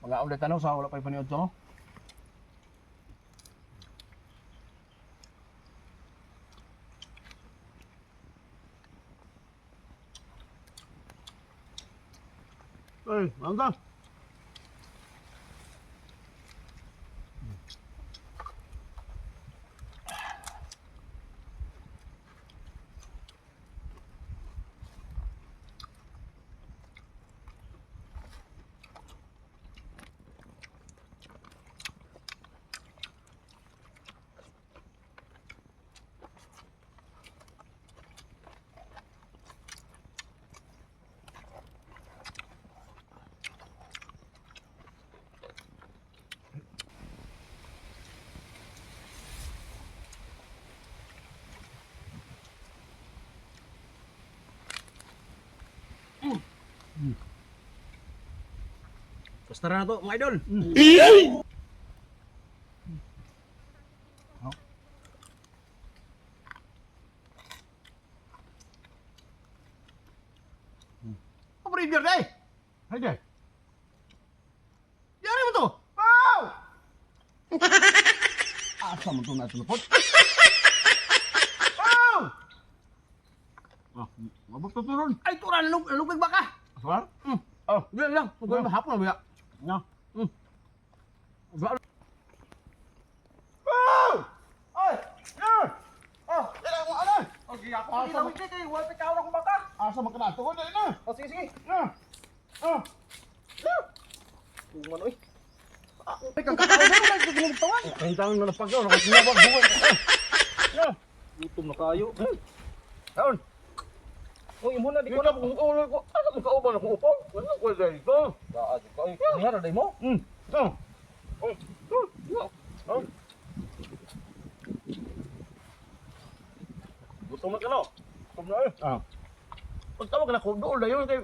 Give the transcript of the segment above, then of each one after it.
Mga ulit tanong sa wala pa ipaniod to. Hey, mangga. Basta na to, mga idol. Apa breeder deh? Aja. Yari mo to. Wow! Asa mo to na telepon? Wow! Mabuk to turun. Ay, turan lugag ba ka? Aswar? Oh, bilang lang. Tugay mahapon na biya. No. Wow! Ay! Yeah! Oh, dala mo ana. Okay, ako ilawit kay wala pa kaon ako baka. Asa man kana tugon dali na. Oh, sige. Oh. Tuman oy. Ay kang kakao na gumugtawan. Ay taon na pagaw na sinabag buwan. Gutom na kayo. Taon. Oh, imo na di ko na kung ulo ko. Asa mo kauban ako upaw? Wala ko dai ko. Daad ko. Ay, niya dai mo? Oh. Oh. Gutom na ka no? Gutom na eh. Pagtawag ka na ko doon na yun kay...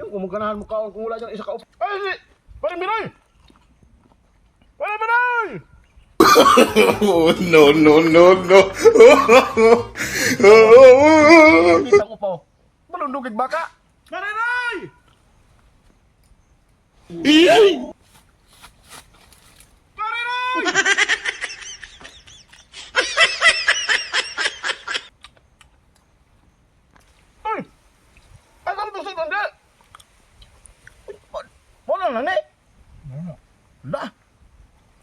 Yung kumaganahan mo kaon kung wala dyan isa ka up... Ay! Paring Binoy! Paring Binoy! Oh, no. Isang upaw. Balundugig baka! Narinay! Narinay! Mana ni? Dah.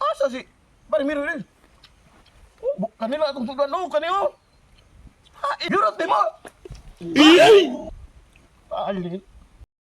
Asa si Bari Miro rin? Oh, kanila atong sudan no, kanila. Ha, iurot mo. Ah, alin.